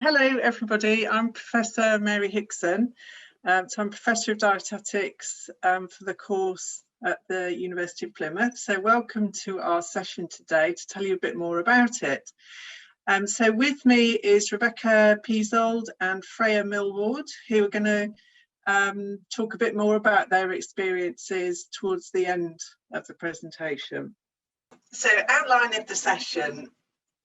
Hello everybody, I'm Professor Mary Hickson. So I'm Professor of Dietetics for the course at the University of Plymouth. So welcome to our session today to tell you a bit more about it. So with me is Rebecca Peasold and Freya Millward, who are going to talk a bit more about their experiences towards the end of the presentation. So outline of the session.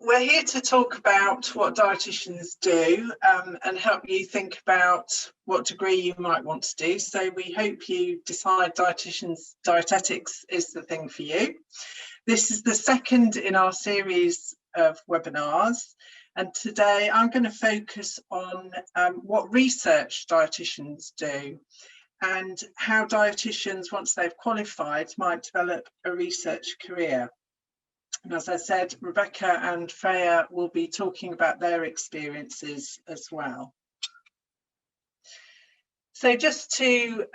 We're here to talk about what dietitians do and help you think about what degree you might want to do. So we hope you decide dietetics is the thing for you. This is the second in our series of webinars, and today I'm going to focus on what research dietitians do and how dietitians, once they've qualified, might develop a research career. And as I said, Rebecca and Freya will be talking about their experiences as well. So just to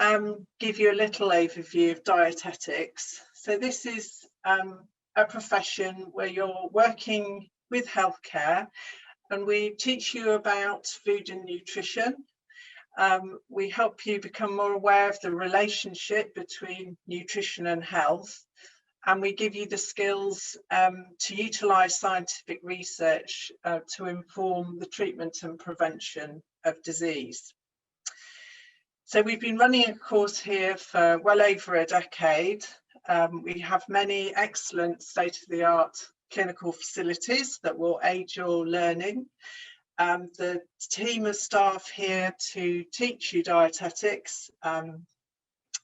give you a little overview of dietetics. So this is a profession where you're working with healthcare, and we teach you about food and nutrition. We help you become more aware of the relationship between nutrition and health. And we give you the skills to utilise scientific research to inform the treatment and prevention of disease. So we've been running a course here for well over a decade. We have many excellent state-of-the-art clinical facilities that will aid your learning. The team of staff here to teach you dietetics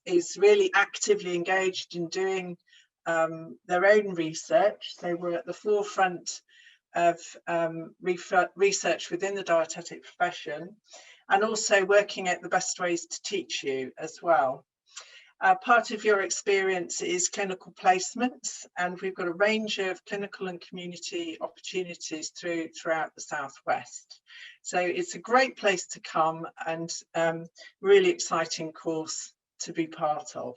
is really actively engaged in doing their own research. They were at the forefront of research within the dietetic profession, and also working at the best ways to teach you as well. Part of your experience is clinical placements, and we've got a range of clinical and community opportunities throughout the Southwest. So it's a great place to come, and really exciting course to be part of.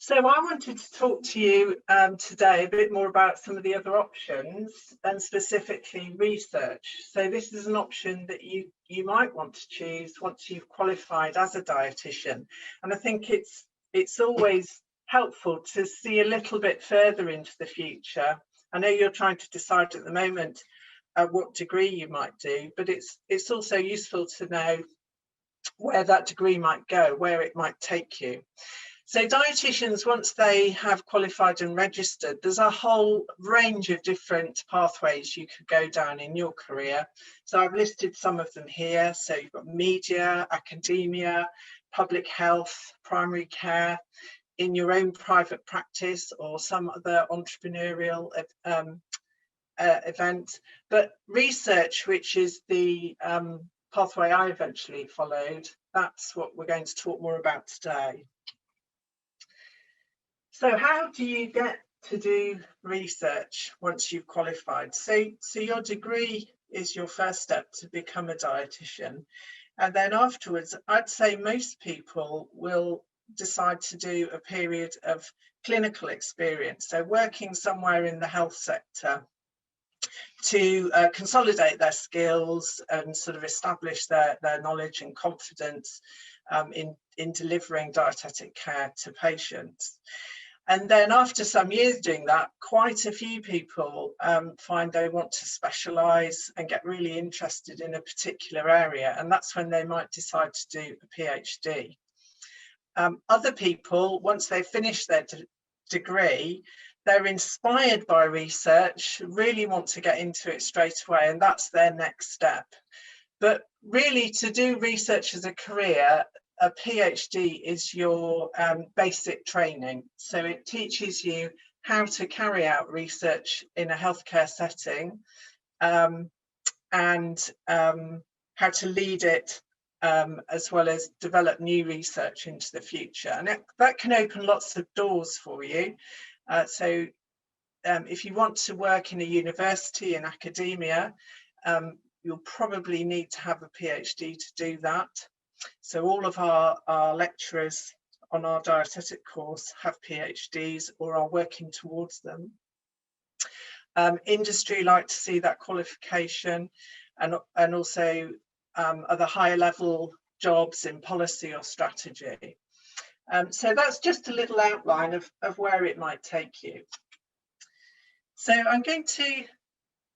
So I wanted to talk to you today a bit more about some of the other options, and specifically research. So this is an option that you might want to choose once you've qualified as a dietitian. And I think it's always helpful to see a little bit further into the future. I know you're trying to decide at the moment what degree you might do, but it's also useful to know where that degree might go, where it might take you. So dietitians, once they have qualified and registered, there's a whole range of different pathways you could go down in your career. So I've listed some of them here. So you've got media, academia, public health, primary care, in your own private practice or some other entrepreneurial event. But research, which is the pathway I eventually followed, that's what we're going to talk more about today. So how do you get to do research once you've qualified? So your degree is your first step to become a dietitian. And then afterwards, I'd say most people will decide to do a period of clinical experience. So working somewhere in the health sector to consolidate their skills and sort of establish their knowledge and confidence in delivering dietetic care to patients. And then after some years doing that, quite a few people find they want to specialise and get really interested in a particular area. And that's when they might decide to do a PhD. Other people, once they've finished their degree, they're inspired by research, really want to get into it straight away, and that's their next step. But really, to do research as a career, a PhD is your basic training. So it teaches you how to carry out research in a healthcare setting and how to lead it, as well as develop new research into the future. And that can open lots of doors for you. So if you want to work in a university, in academia, you'll probably need to have a PhD to do that. So all of our lecturers on our dietetic course have PhDs or are working towards them. Industry like to see that qualification, and also other higher level jobs in policy or strategy. So that's just a little outline of where it might take you. So I'm going to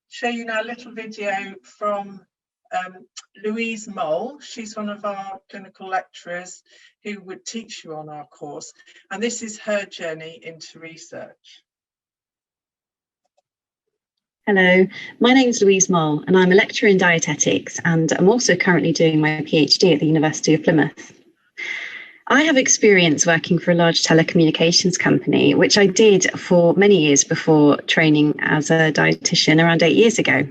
show you now a little video from Louise Mole. She's one of our clinical lecturers who would teach you on our course, and this is her journey into research. Hello, my name is Louise Mole and I'm a lecturer in dietetics, and I'm also currently doing my PhD at the University of Plymouth. I have experience working for a large telecommunications company, which I did for many years before training as a dietitian around 8 years ago.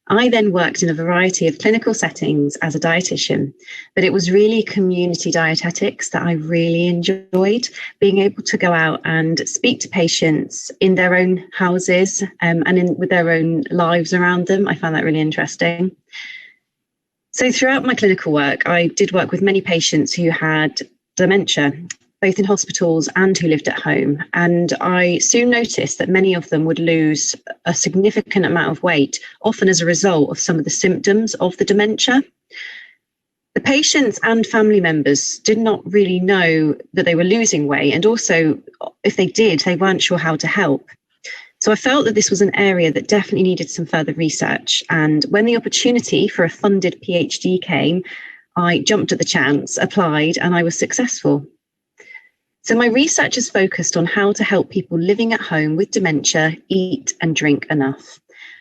I then worked in a variety of clinical settings as a dietitian, but it was really community dietetics that I really enjoyed, being able to go out and speak to patients in their own houses and with their own lives around them. I found that really interesting. So throughout my clinical work, I did work with many patients who had dementia, both in hospitals and who lived at home. And I soon noticed that many of them would lose a significant amount of weight, often as a result of some of the symptoms of the dementia. The patients and family members did not really know that they were losing weight. And also, if they did, they weren't sure how to help. So I felt that this was an area that definitely needed some further research. And when the opportunity for a funded PhD came, I jumped at the chance, applied, and I was successful. So my research is focused on how to help people living at home with dementia eat and drink enough.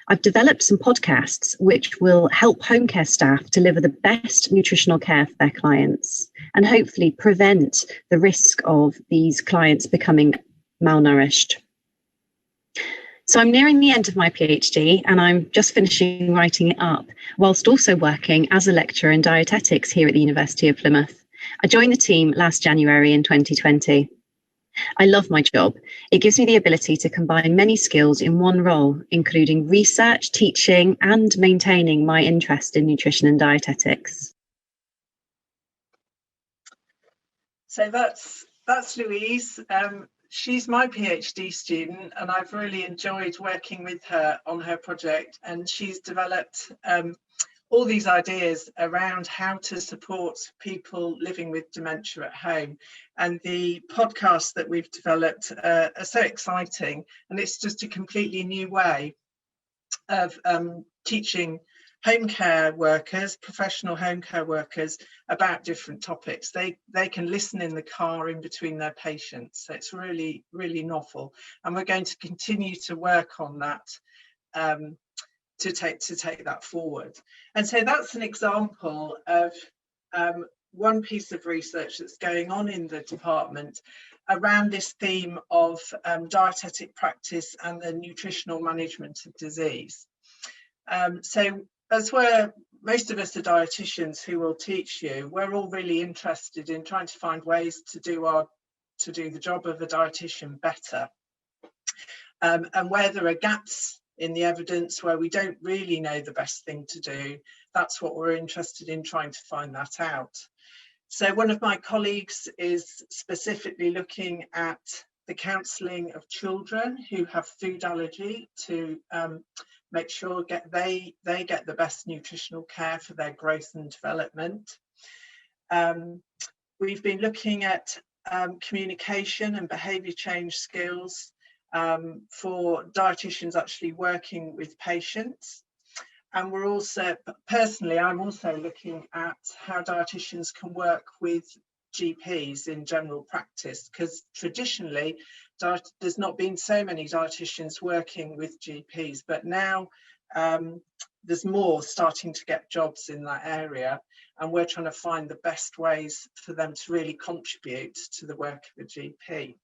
I've developed some podcasts which will help home care staff deliver the best nutritional care for their clients and hopefully prevent the risk of these clients becoming malnourished. So I'm nearing the end of my PhD and I'm just finishing writing it up, whilst also working as a lecturer in dietetics here at the University of Plymouth. I joined the team last January in 2020. I love my job. It gives me the ability to combine many skills in one role, including research, teaching, and maintaining my interest in nutrition and dietetics. So that's Louise. She's my PhD student and I've really enjoyed working with her on her project, and she's developed all these ideas around how to support people living with dementia at home. And the podcasts that we've developed are so exciting, and it's just a completely new way of teaching home care workers, professional home care workers, about different topics. They can listen in the car in between their patients. So it's really, really novel. And we're going to continue to work on that to take that forward. And so that's an example of one piece of research that's going on in the department around this theme of dietetic practice and the nutritional management of disease. So as most of us are dietitians who will teach you, we're all really interested in trying to find ways to do the job of a dietitian better. And where there are gaps in the evidence, where we don't really know the best thing to do, that's what we're interested in, trying to find that out. So one of my colleagues is specifically looking at the counselling of children who have food allergy to make sure they get the best nutritional care for their growth and development. We've been looking at communication and behaviour change skills for dietitians actually working with patients. And we're also, personally, I'm also looking at how dietitians can work with GPs in general practice, because traditionally there's not been so many dietitians working with GPs, but now there's more starting to get jobs in that area, and we're trying to find the best ways for them to really contribute to the work of a GP.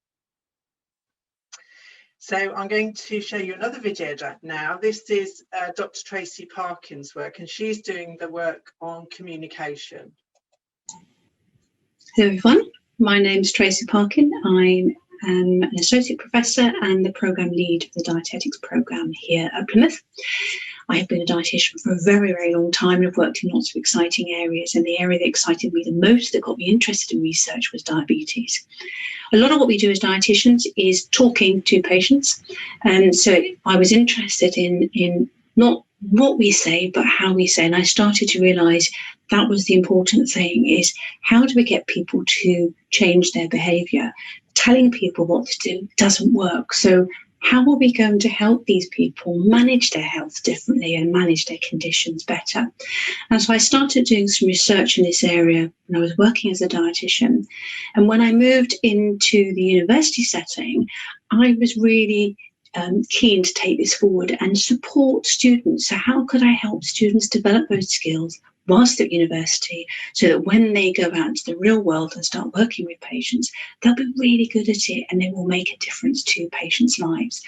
So I'm going to show you another video now. This is Dr. Tracy Parkin's work, and she's doing the work on communication. Hello everyone, my name is Tracy Parkin. I'm an associate professor and the programme lead for the dietetics programme here at Plymouth. I have been a dietitian for a very, very long time and have worked in lots of exciting areas. And the area that excited me the most, that got me interested in research, was diabetes. A lot of what we do as dietitians is talking to patients. And so I was interested in not what we say, but how we say. And I started to realise that was the important thing, is how do we get people to change their behaviour? Telling people what to do doesn't work. So how are we going to help these people manage their health differently and manage their conditions better? And so I started doing some research in this area when I was working as a dietitian. And when I moved into the university setting, I was really keen to take this forward and support students. So how could I help students develop those skills whilst at university, so that when they go out into the real world and start working with patients, they'll be really good at it and they will make a difference to patients' lives.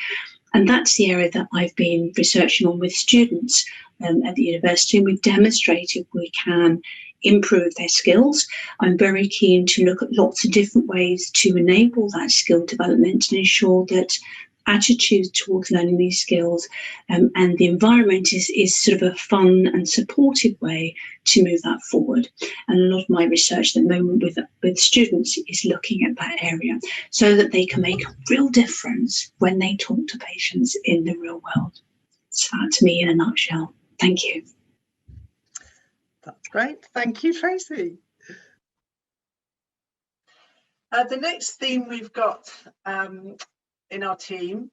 And that's the area that I've been researching on with students at the university, and we've demonstrated we can improve their skills. I'm very keen to look at lots of different ways to enable that skill development and ensure that attitude towards learning these skills and the environment is sort of a fun and supportive way to move that forward. And a lot of my research at the moment with students is looking at that area so that they can make a real difference when they talk to patients in the real world. So that's me in a nutshell. Thank you. That's great. Thank you, Tracy. The next theme we've got in our team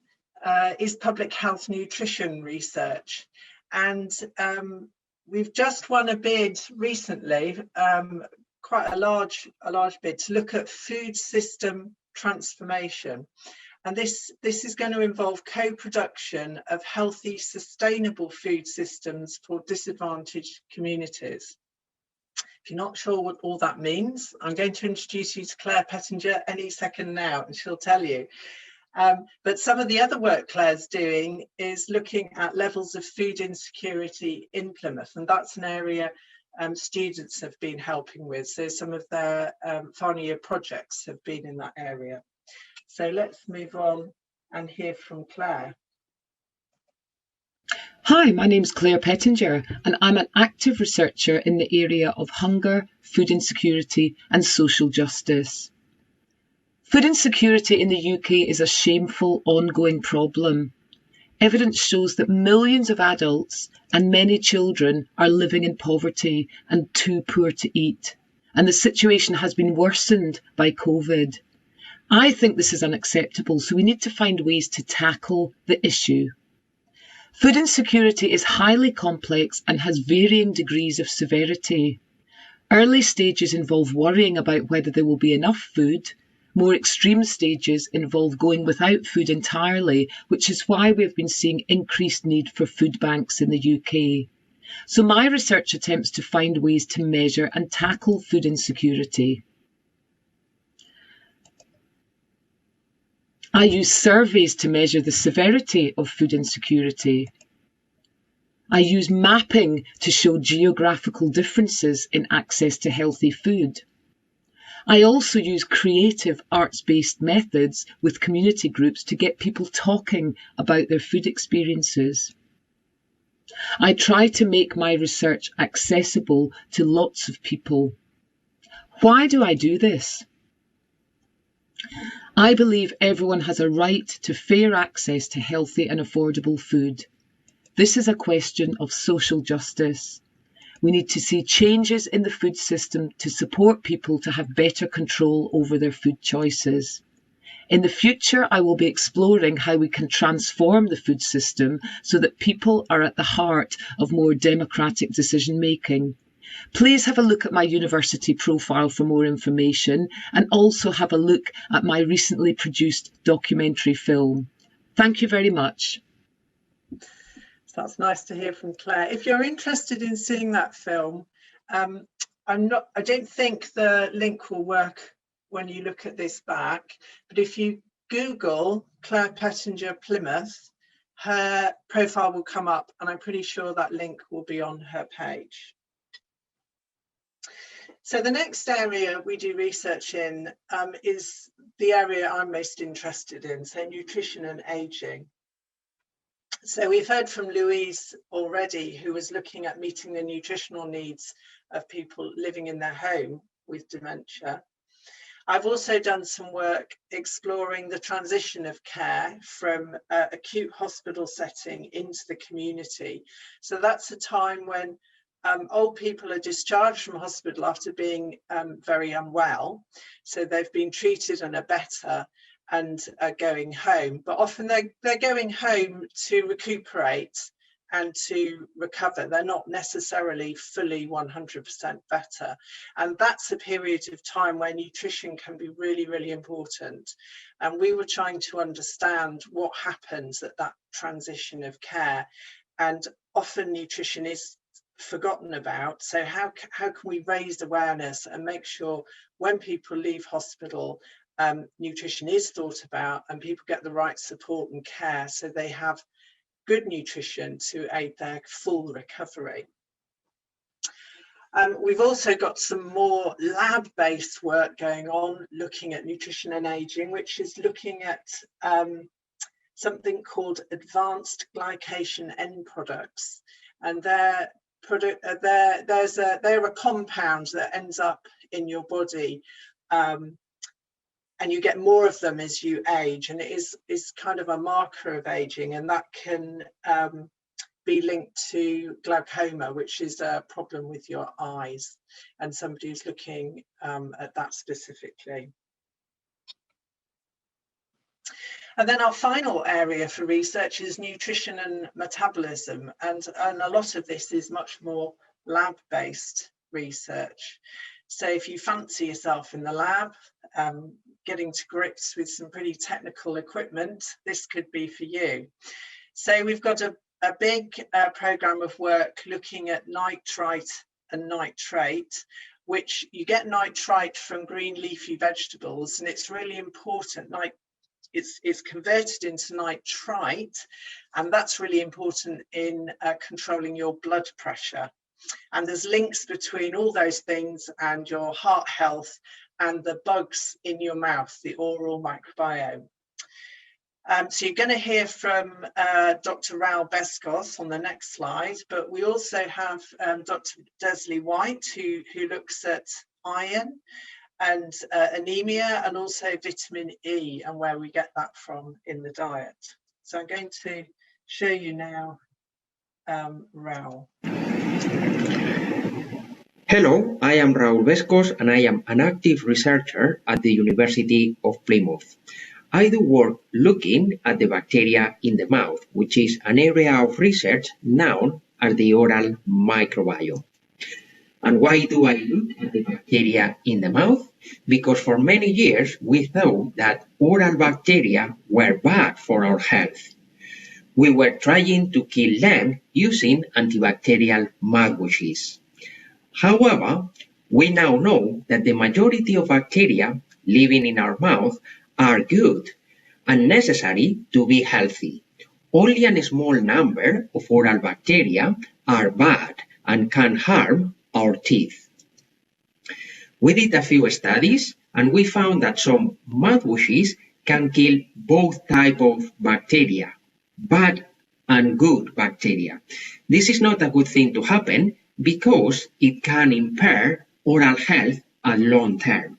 is public health nutrition research, and we've just won a bid recently, quite a large bid, to look at food system transformation. And this is going to involve co-production of healthy, sustainable food systems for disadvantaged communities. If you're not sure what all that means, I'm going to introduce you to Claire Pettinger any second now, and she'll tell you. But some of the other work Claire's doing is looking at levels of food insecurity in Plymouth, and that's an area students have been helping with. So some of their final year projects have been in that area. So let's move on and hear from Claire. Hi, my name's Claire Pettinger, and I'm an active researcher in the area of hunger, food insecurity and social justice. Food insecurity in the UK is a shameful, ongoing problem. Evidence shows that millions of adults and many children are living in poverty and too poor to eat, and the situation has been worsened by COVID. I think this is unacceptable, so we need to find ways to tackle the issue. Food insecurity is highly complex and has varying degrees of severity. Early stages involve worrying about whether there will be enough food. More extreme stages involve going without food entirely, which is why we have been seeing increased need for food banks in the UK. So my research attempts to find ways to measure and tackle food insecurity. I use surveys to measure the severity of food insecurity. I use mapping to show geographical differences in access to healthy food. I also use creative arts-based methods with community groups to get people talking about their food experiences. I try to make my research accessible to lots of people. Why do I do this? I believe everyone has a right to fair access to healthy and affordable food. This is a question of social justice. We need to see changes in the food system to support people to have better control over their food choices. In the future, I will be exploring how we can transform the food system so that people are at the heart of more democratic decision making. Please have a look at my university profile for more information, and also have a look at my recently produced documentary film. Thank you very much. That's nice to hear from Claire. If you're interested in seeing that film, I don't think the link will work when you look at this back, but if you Google Claire Pettinger Plymouth, her profile will come up, and I'm pretty sure that link will be on her page. So the next area we do research in is the area I'm most interested in, so nutrition and aging. So we've heard from Louise already, who was looking at meeting the nutritional needs of people living in their home with dementia. I've also done some work exploring the transition of care from acute hospital setting into the community. So that's a time when old people are discharged from hospital after being very unwell. So they've been treated and are better and are going home, but often they're going home to recuperate and to recover. They're not necessarily fully 100% better. And that's a period of time where nutrition can be really, really important. And we were trying to understand what happens at that transition of care. And often nutrition is forgotten about. So how can we raise awareness and make sure when people leave hospital, nutrition is thought about and people get the right support and care so they have good nutrition to aid their full recovery. We've also got some more lab-based work going on looking at nutrition and aging, which is looking at something called advanced glycation end products, and they're a compound that ends up in your body, and you get more of them as you age, and it is kind of a marker of aging, and that can be linked to glaucoma, which is a problem with your eyes, and somebody who's looking at that specifically. And then our final area for research is nutrition and metabolism, and a lot of this is much more lab-based research. So if you fancy yourself in the lab, getting to grips with some pretty technical equipment, this could be for you. So we've got a big program of work looking at nitrite and nitrate, which you get nitrite from green leafy vegetables, and it's really important. It's converted into nitrite, and that's really important in controlling your blood pressure. And there's links between all those things and your heart health and the bugs in your mouth, the oral microbiome. So you're going to hear from Dr. Raul Bescos on the next slide, but we also have Dr. Desley White, who looks at iron and anemia, and also vitamin E, and where we get that from in the diet. So I'm going to show you now Raul. Hello, I am Raul Bescos, and I am an active researcher at the University of Plymouth. I do work looking at the bacteria in the mouth, which is an area of research known as the oral microbiome. And why do I look at the bacteria in the mouth? Because for many years we thought that oral bacteria were bad for our health. We were trying to kill them using antibacterial mouthwashes. However, we now know that the majority of bacteria living in our mouth are good and necessary to be healthy. Only a small number of oral bacteria are bad and can harm our teeth. We did a few studies and we found that some mouthwashes can kill both types of bacteria, bad and good bacteria. This is not a good thing to happen because it can impair oral health at long term.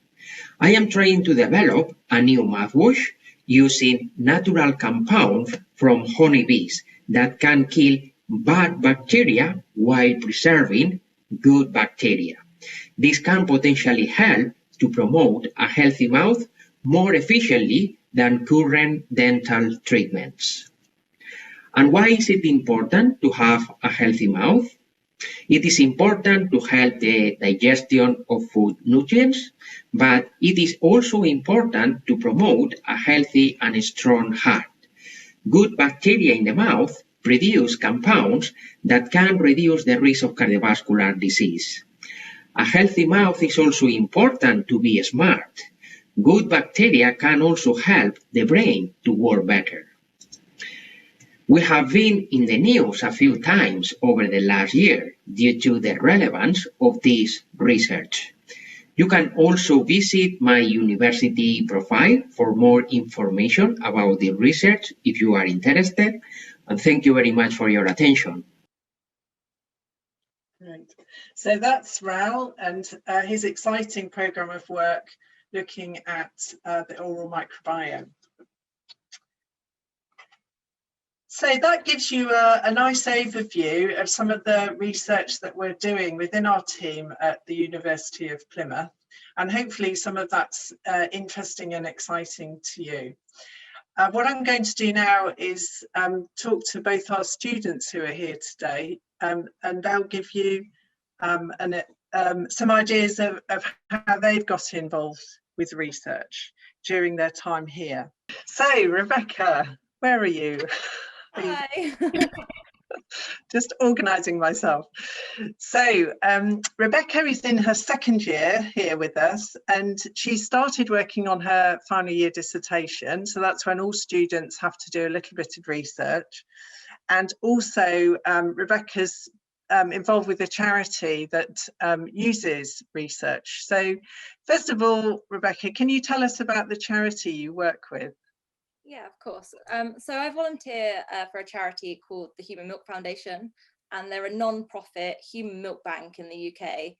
I am trying to develop a new mouthwash using natural compounds from honeybees that can kill bad bacteria while preserving good bacteria. This can potentially help to promote a healthy mouth more efficiently than current dental treatments. And why is it important to have a healthy mouth? It is important to help the digestion of food nutrients, but it is also important to promote a healthy and strong heart. Good bacteria in the mouth produce compounds that can reduce the risk of cardiovascular disease. A healthy mouth is also important to be smart. Good bacteria can also help the brain to work better. We have been in the news a few times over the last year due to the relevance of this research. You can also visit my university profile for more information about the research if you are interested, And thank you very much for your attention. Right. So that's Raoul and his exciting programme of work looking at the oral microbiome. So that gives you a nice overview of some of the research that we're doing within our team at the University of Plymouth, and hopefully some of that's interesting and exciting to you. What I'm going to do now is talk to both our students who are here today, and they'll give you some ideas of how they've got involved with research during their time here. So, Rebecca, where are you? Hi. Just organising myself. So Rebecca is in her second year here with us, and she started working on her final year dissertation. So that's when all students have to do a little bit of research. And also Rebecca's involved with a charity that uses research. So first of all, Rebecca, can you tell us about the charity you work with? Yeah, of course. So I volunteer for a charity called the Human Milk Foundation, and they're a non-profit human milk bank in the UK.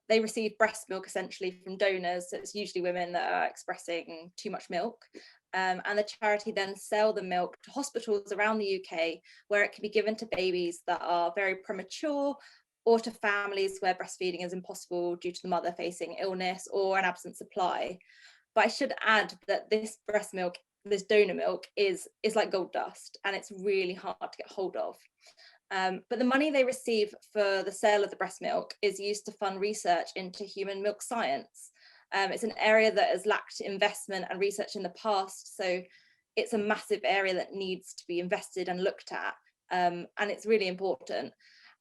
They receive breast milk essentially from donors, so it's usually women that are expressing too much milk. And the charity then sell the milk to hospitals around the UK, where it can be given to babies that are very premature, or to families where breastfeeding is impossible due to the mother facing illness or an absent supply. But I should add that this breast milk, this donor milk is like gold dust, and it's really hard to get hold of. But the money they receive for the sale of the breast milk is used to fund research into human milk science. It's an area that has lacked investment and research in the past, so it's a massive area that needs to be invested and looked at, and it's really important.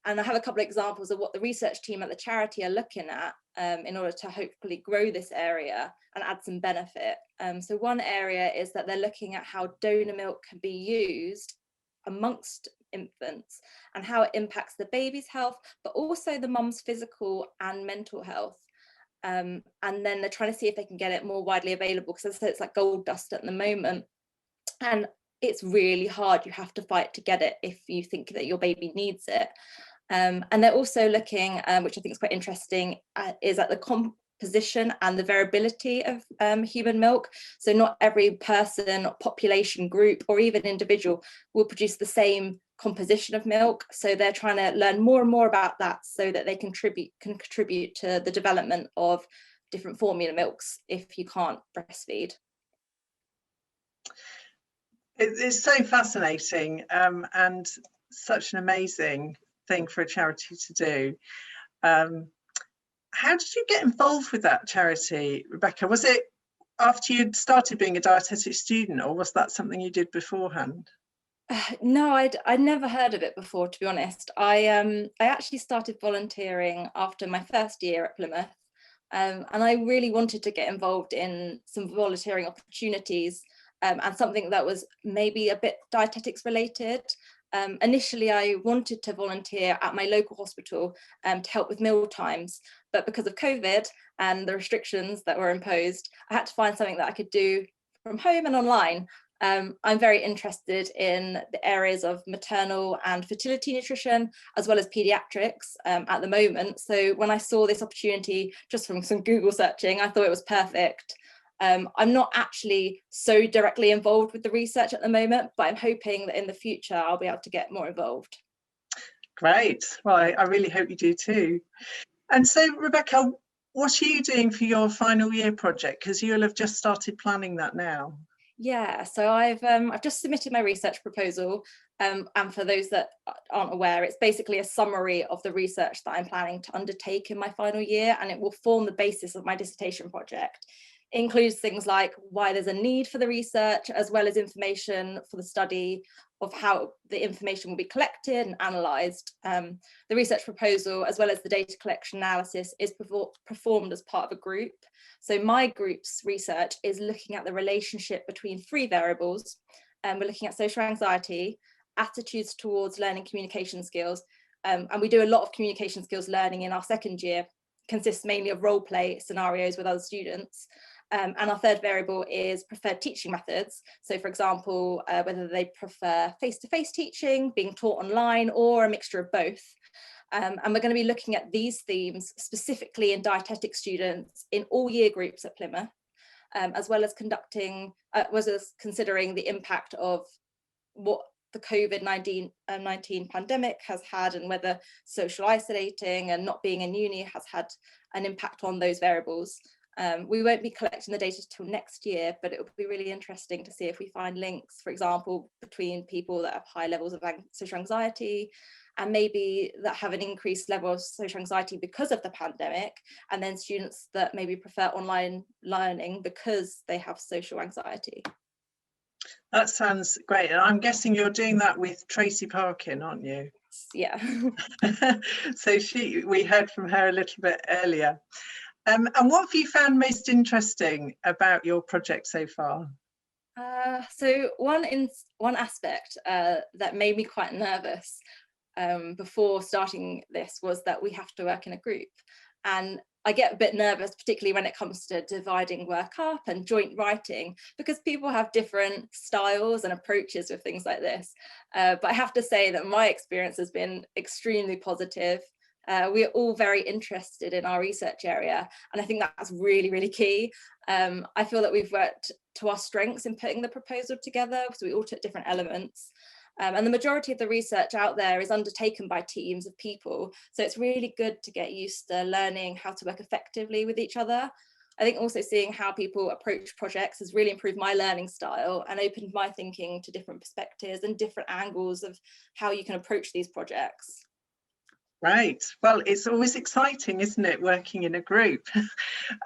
And I have a couple of examples of what the research team at the charity are looking at in order to hopefully grow this area and add some benefit. So one area is that they're looking at how donor milk can be used amongst infants and how it impacts the baby's health, but also the mum's physical and mental health. And then they're trying to see if they can get it more widely available, because as I said, it's like gold dust at the moment. And it's really hard. You have to fight to get it if you think that your baby needs it. And they're also looking, which I think is quite interesting, is at the composition and the variability of human milk. So not every person, population group, or even individual will produce the same composition of milk. So they're trying to learn more and more about that so that they can contribute to the development of different formula milks if you can't breastfeed. It's so fascinating and such an amazing thing for a charity to do. How did you get involved with that charity, Rebecca? Was it after you'd started being a dietetic student, or was that something you did beforehand? No, I'd never heard of it before, to be honest. I actually started volunteering after my first year at Plymouth, and I really wanted to get involved in some volunteering opportunities, and something that was maybe a bit dietetics related. Initially, I wanted to volunteer at my local hospital to help with meal times, but because of COVID and the restrictions that were imposed, I had to find something that I could do from home and online. I'm very interested in the areas of maternal and fertility nutrition, as well as pediatrics at the moment. So when I saw this opportunity just from some Google searching, I thought it was perfect. I'm not actually so directly involved with the research at the moment, but I'm hoping that in the future I'll be able to get more involved. Great. Well, I really hope you do too. And so, Rebecca, what are you doing for your final year project? Because you'll have just started planning that now. Yeah, so I've just submitted my research proposal, and for those that aren't aware, it's basically a summary of the research that I'm planning to undertake in my final year, and it will form the basis of my dissertation project. It includes things like why there's a need for the research, as well as information for the study of how the information will be collected and analysed. The research proposal, as well as the data collection analysis, is performed as part of a group. So my group's research is looking at the relationship between 3 variables. We're looking at social anxiety, attitudes towards learning communication skills, and we do a lot of communication skills learning in our second year. Consists mainly of role play scenarios with other students, And our third variable is preferred teaching methods. So for example, whether they prefer face-to-face teaching, being taught online, or a mixture of both. And we're going to be looking at these themes specifically in dietetic students in all year groups at Plymouth, as well as considering the impact of what the COVID-19 pandemic has had, and whether social isolating and not being in uni has had an impact on those variables. We won't be collecting the data till next year, but it will be really interesting to see if we find links, for example, between people that have high levels of social anxiety and maybe that have an increased level of social anxiety because of the pandemic, and then students that maybe prefer online learning because they have social anxiety. That sounds great. And I'm guessing you're doing that with Tracy Parkin, aren't you? Yeah. So we heard from her a little bit earlier. And what have you found most interesting about your project so far? So one aspect that made me quite nervous before starting this was that we have to work in a group. And I get a bit nervous, particularly when it comes to dividing work up and joint writing, because people have different styles and approaches with things like this. But I have to say that my experience has been extremely positive. We're all very interested in our research area, and I think that's really, really key. I feel that we've worked to our strengths in putting the proposal together, because we all took different elements. And the majority of the research out there is undertaken by teams of people. So it's really good to get used to learning how to work effectively with each other. I think also seeing how people approach projects has really improved my learning style and opened my thinking to different perspectives and different angles of how you can approach these projects. Right. Well, it's always exciting, isn't it, working in a group?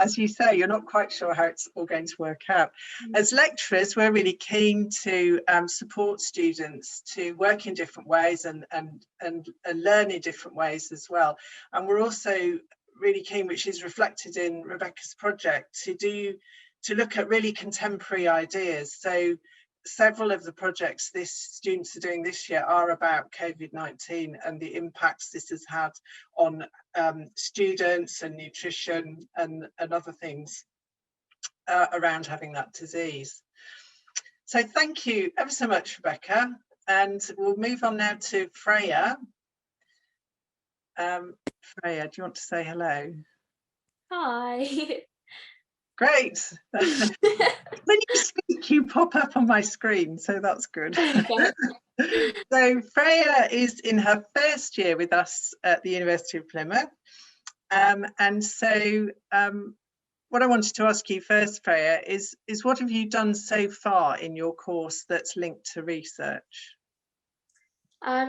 As you say, you're not quite sure how it's all going to work out. As lecturers, we're really keen to support students to work in different ways and learn in different ways as well. And we're also really keen, which is reflected in Rebecca's project, to look at really contemporary ideas. So several of the projects students are doing this year are about COVID-19 and the impacts this has had on students and nutrition and other things around having that disease. So thank you ever so much, Rebecca. And we'll move on now to Freya. Freya, do you want to say hello? Hi. Great. When you speak, you pop up on my screen, so that's good. Okay. So Freya is in her first year with us at the University of Plymouth. And so what I wanted to ask you first, Freya, is what have you done so far in your course that's linked to research?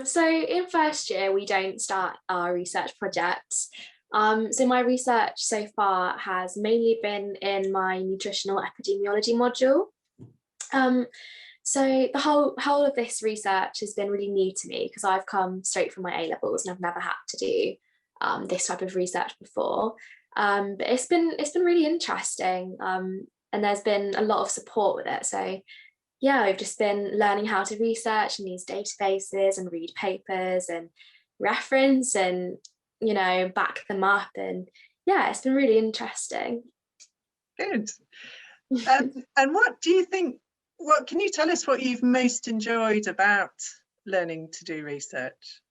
So in first year, we don't start our research projects. So my research so far has mainly been in my nutritional epidemiology module. So the whole of this research has been really new to me because I've come straight from my A-levels and I've never had to do this type of research before. But it's been really interesting, and there's been a lot of support with it. So yeah, I've just been learning how to research in these databases and read papers and reference and back them up, and yeah, it's been really interesting. Good. And what do you think, what can you tell us what you've most enjoyed about learning to do research?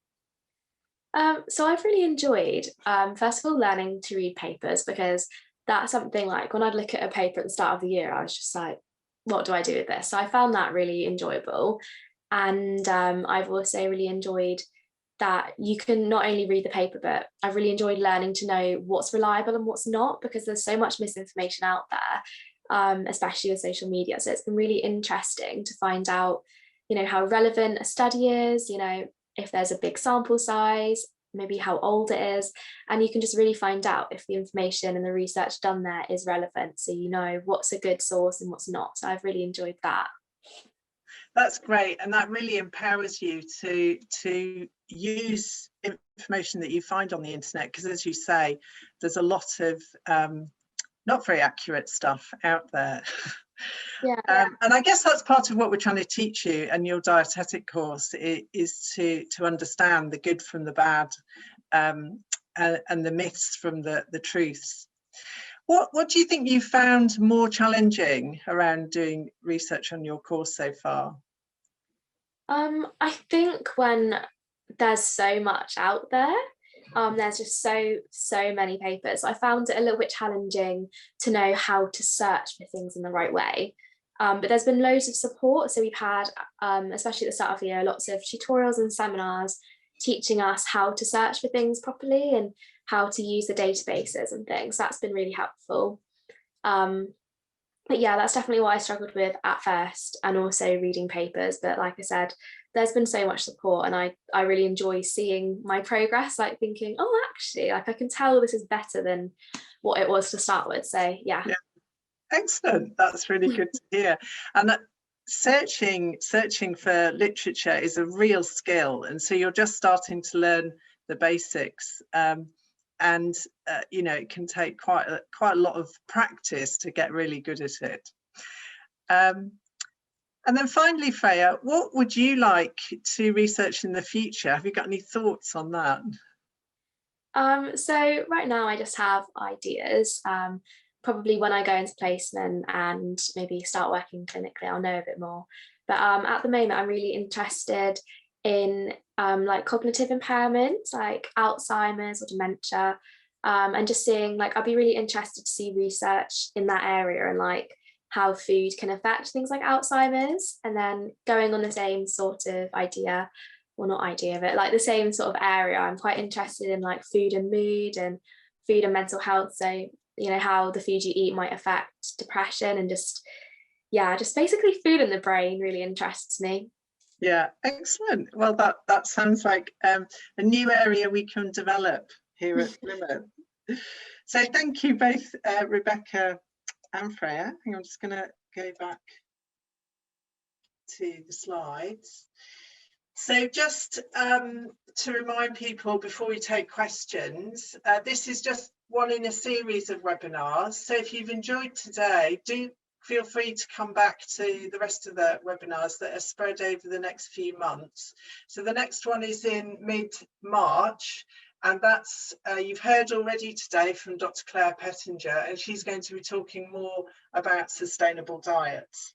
So I've really enjoyed first of all learning to read papers, because that's something like when I'd look at a paper at the start of the year, I was just like, what do I do with this? So I found that really enjoyable. And I've also really enjoyed that you can not only read the paper, but I've really enjoyed learning to know what's reliable and what's not, because there's so much misinformation out there, especially with social media. So it's been really interesting to find out, how relevant a study is, if there's a big sample size, maybe how old it is, and you can just really find out if the information and the research done there is relevant, so what's a good source and what's not. So I've really enjoyed that. That's great, and that really empowers you to use information that you find on the internet, because as you say, there's a lot of not very accurate stuff out there. Yeah. And I guess that's part of what we're trying to teach you and your dietetic course is to understand the good from the bad, and the myths from the truths. What do you think you found more challenging around doing research on your course so far? I think when there's so much out there, there's just so many papers. I found it a little bit challenging to know how to search for things in the right way. But there's been loads of support. So we've had, especially at the start of the year, lots of tutorials and seminars teaching us how to search for things properly and how to use the databases and things. That's been really helpful. But yeah, that's definitely what I struggled with at first, and also reading papers. But like I said, there's been so much support, and I really enjoy seeing my progress, like thinking, oh, actually, like I can tell this is better than what it was to start with. So yeah. Excellent. That's really good to hear. And that searching for literature is a real skill, and so you're just starting to learn the basics. You know, it can take quite a lot of practice to get really good at it. And then finally, Freya, what would you like to research in the future? Have you got any thoughts on that? So right now I just have ideas. Probably when I go into placement and maybe start working clinically, I'll know a bit more. But at the moment, I'm really interested in like cognitive impairments, like Alzheimer's or dementia, and just seeing, like, I'd be really interested to see research in that area and like how food can affect things like Alzheimer's. And then going on the same sort of idea, well, not idea, but like the same sort of area, I'm quite interested in like food and mood and food and mental health. So, you know, how the food you eat might affect depression, and just basically food in the brain really interests me. Yeah, excellent. Well, that sounds like a new area we can develop here at Plymouth. So thank you both, Rebecca and Freya. I think I'm just going to go back to the slides. So just to remind people before we take questions, this is just one in a series of webinars. So if you've enjoyed today, do feel free to come back to the rest of the webinars that are spread over the next few months. So the next one is in mid-March, and that's, you've heard already today from Dr. Claire Pettinger, and she's going to be talking more about sustainable diets.